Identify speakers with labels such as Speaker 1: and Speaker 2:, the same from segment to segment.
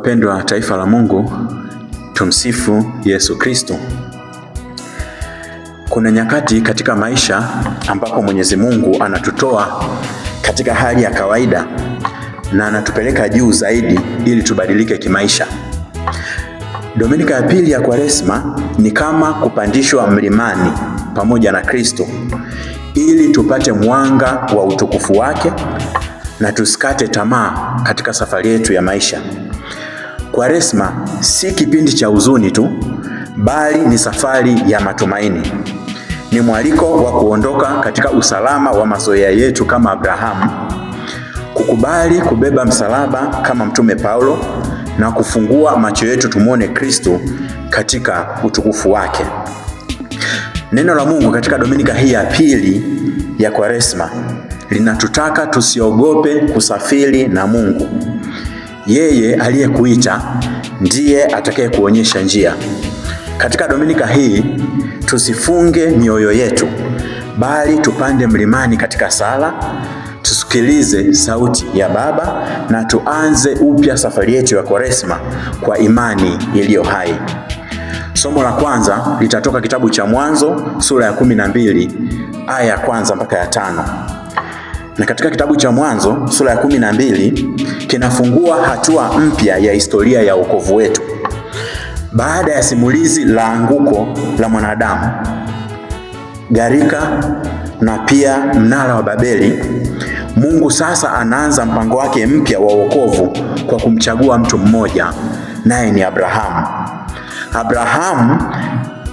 Speaker 1: Wapendwa taifa la Mungu, tumsifu Yesu Kristo. Kuna nyakati katika maisha ambapo Mwenyezi Mungu anatutoa katika hali ya kawaida na anatupeleka juu zaidi ili tubadilike kimaisha. Dominika ya pili ya Kwaresma ni kama kupandishwa mlimani pamoja na Kristo ili tupate mwanga wa utukufu wake na tusikate tamaa katika safari yetu ya maisha. Kwaresma si kipindi cha huzuni tu, bali ni safari ya matumaini. Ni mwaliko wa kuondoka katika usalama wa mazoea yetu kama Abrahamu, kukubali kubeba msalaba kama Mtume Paulo na kufungua macho yetu tumwone Kristo katika utukufu wake. Neno la Mungu katika Dominika hii ya pili ya Kwaresma linatutaka tusiogope kusafiri na Mungu. Yeye aliyekuita ndiye atakaye kuonyesha njia. Katika Dominika hii tusifunge mioyo yetu, bali tupande mlimani katika sala, tusikilize sauti ya Baba na tuanze upya safari yetu ya Kwaresma kwa imani iliyo hai. Somo la kwanza litatoka kitabu cha Mwanzo sura ya 12 aya ya kwanza mpaka ya 5. Na katika kitabu cha Mwanzo sura ya 12 kinafungua hatua mpya ya historia ya wokovu wetu. Baada ya simulizi la anguko la mwanadamu, gharika na pia mnara wa Babeli, Mungu sasa anaanza mpango wake mpya wa wokovu kwa kumchagua mtu mmoja, naye ni Abrahamu. Abrahamu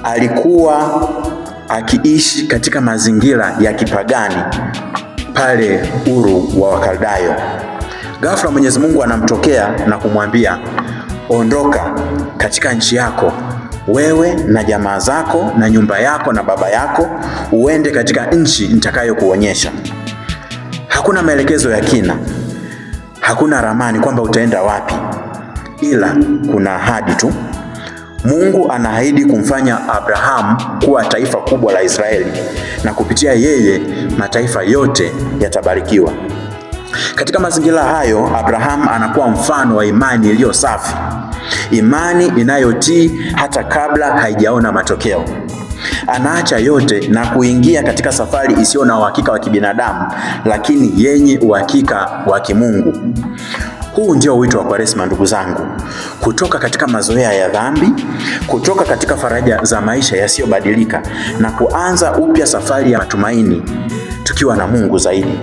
Speaker 1: alikuwa akiishi katika mazingira ya kipagani pale Uru wa Wakaldayo. Ghafla Mwenyezi Mungu anamtokea na kumwambia, ondoka katika nchi yako, wewe na jamaa zako na nyumba yako na baba yako, uende katika nchi nitakayokuonyesha. Hakuna maelekezo ya kina, hakuna ramani kwamba utaenda wapi, ila kuna ahadi tu. Mungu anaahidi kumfanya Abrahamu kuwa taifa kubwa la Israeli, na kupitia yeye mataifa yote yatabarikiwa. Katika mazingira hayo, Abrahamu anakuwa mfano wa imani iliyo safi, imani inayotii hata kabla haijaona matokeo. Anaacha yote na kuingia katika safari isiyo na uhakika wa kibinadamu, lakini yenye uhakika wa kimungu. Huu ndio wito wa Kwaresma, ndugu zangu, kutoka katika mazoea ya dhambi, kutoka katika faraja za maisha yasiyobadilika na kuanza upya safari ya matumaini tukiwa na Mungu zaidi.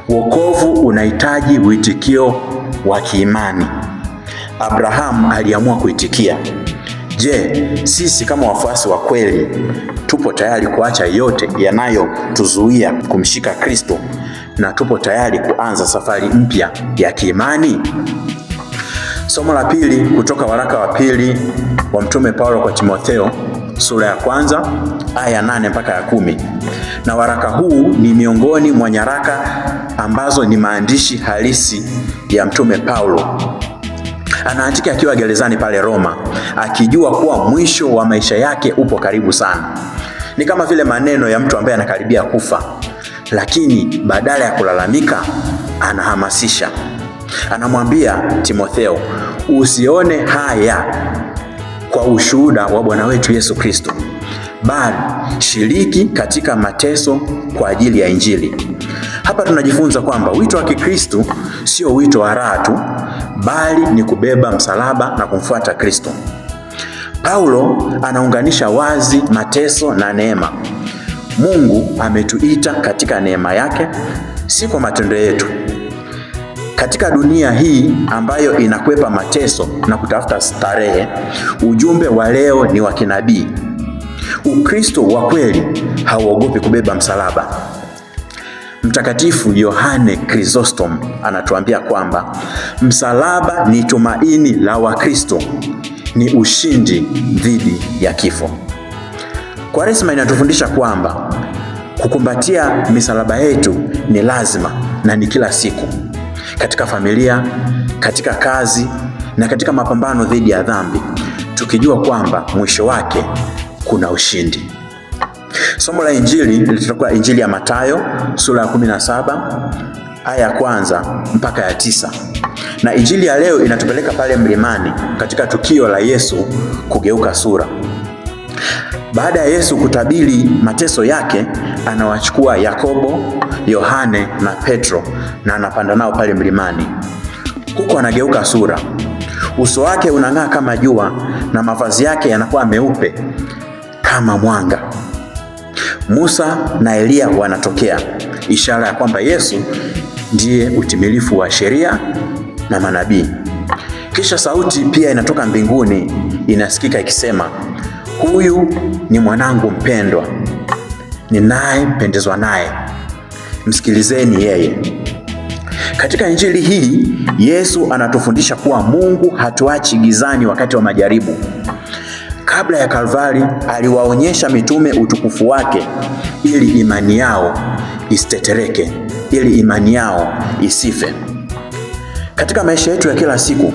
Speaker 1: Wokovu unahitaji uitikio wa kiimani. Abrahamu aliamua kuitikia. Je, sisi kama wafuasi wa kweli tupo tayari kuacha yote yanayotuzuia kumshika Kristo na tupo tayari kuanza safari mpya ya kiimani? Somo la pili kutoka waraka wa pili wa Mtume Paulo kwa Timotheo sura ya 1 aya ya 8 mpaka ya 10. Na waraka huu ni miongoni mwa nyaraka ambazo ni maandishi halisi ya Mtume Paulo. Anaandika akiwa gerezani pale Roma, akijua kuwa mwisho wa maisha yake upo karibu sana. Ni kama vile maneno ya mtu ambaye anakaribia kufa, lakini badala ya kulalamika anahamasisha. Anamwambia Timotheo, usione haya kwa ushuhuda wa Bwana wetu Yesu Kristo, bali shiriki katika mateso kwa ajili ya Injili. Hapa tunajifunza kwamba wito wa Kikristo sio wito wa raha tu, bali ni kubeba msalaba na kumfuata Kristo. Paulo anaunganisha wazi mateso na neema. Mungu ametuita katika neema yake, si kwa matendo yetu. Katika dunia hii ambayo inakwepa mateso na kutafuta starehe, ujumbe wa leo ni wa kinabii. Ukristo wa kweli hauogopi kubeba msalaba. Mtakatifu Yohane Chrysostom anatuambia kwamba msalaba ni tumaini la Wakristo, ni ushindi dhidi ya kifo. Kwaresma inatufundisha kwamba kukumbatia misalaba yetu ni lazima na ni kila siku, katika familia, katika kazi na katika mapambano dhidi ya dhambi, tukijua kwamba mwisho wake kuna ushindi. Somo la Injili litakuwa Injili ya Mathayo sura ya 17 aya ya 1 mpaka ya 9. Na injili ya leo inatupeleka pale mlimani katika tukio la Yesu kugeuka sura. Baada ya Yesu kutabiri mateso yake, anawachukua Yakobo, Yohane na Petro na anapanda nao pale mlimani. Huko anageuka sura. Uso wake unang'aa kama jua na mavazi yake yanakuwa meupe kama mwanga. Musa na Eliya wanatokea, ishara ya kwamba Yesu ndiye utimilifu wa sheria na manabii. Kisha sauti pia inatoka mbinguni, inasikika ikisema, huyu ni mwanangu mpendwa, ninayependezwa naye, msikilizeni yeye. Katika injili hii Yesu anatufundisha kuwa Mungu hatuachi gizani wakati wa majaribu. Kabla ya Kalvari aliwaonyesha mitume utukufu wake ili imani yao isitetereke, ili imani yao isife. Katika maisha yetu ya kila siku,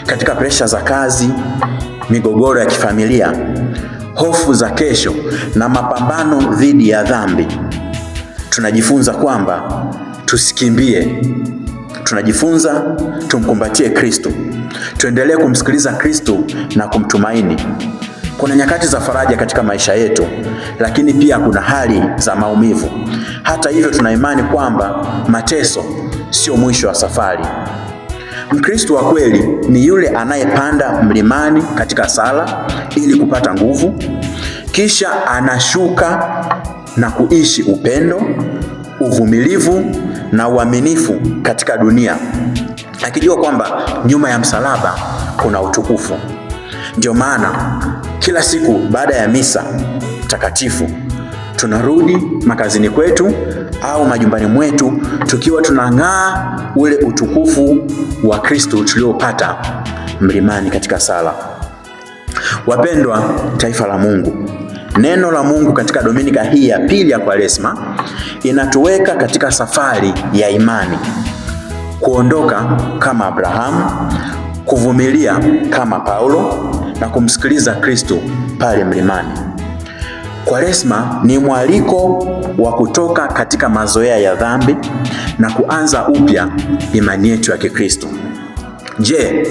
Speaker 1: katika presha za kazi, migogoro ya kifamilia, hofu za kesho na mapambano dhidi ya dhambi, tunajifunza kwamba tusikimbie. Tunajifunza tumkumbatie Kristo, tuendelee kumsikiliza Kristo na kumtumaini. Kuna nyakati za faraja katika maisha yetu, lakini pia kuna hali za maumivu. Hata hivyo, tuna imani kwamba mateso sio mwisho wa safari. Mkristo wa kweli ni yule anayepanda mlimani katika sala ili kupata nguvu, kisha anashuka na kuishi upendo, uvumilivu na uaminifu katika dunia, akijua kwamba nyuma ya msalaba kuna utukufu. Ndio maana kila siku baada ya misa takatifu tunarudi makazini kwetu au majumbani mwetu tukiwa tunang'aa ule utukufu wa Kristo tuliopata mlimani katika sala. Wapendwa taifa la Mungu, neno la Mungu katika Dominika hii ya pili ya Kwaresma inatuweka katika safari ya imani, kuondoka kama Abrahamu, kuvumilia kama Paulo na kumsikiliza Kristo pale mlimani. Kwaresma ni mwaliko wa kutoka katika mazoea ya dhambi na kuanza upya imani yetu ya Kikristo. Je,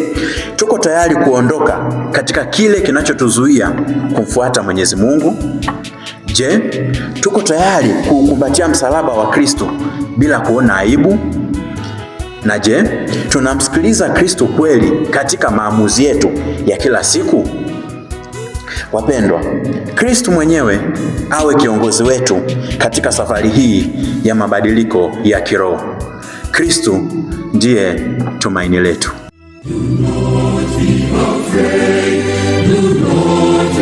Speaker 1: tuko tayari kuondoka katika kile kinachotuzuia kumfuata Mwenyezi Mungu? Je, tuko tayari kukumbatia msalaba wa Kristo bila kuona aibu? Na je, tunamsikiliza Kristo kweli katika maamuzi yetu ya kila siku? Wapendwa, Kristo mwenyewe awe kiongozi wetu katika safari hii ya mabadiliko ya kiroho. Kristo ndiye tumaini letu. Do not be afraid, do not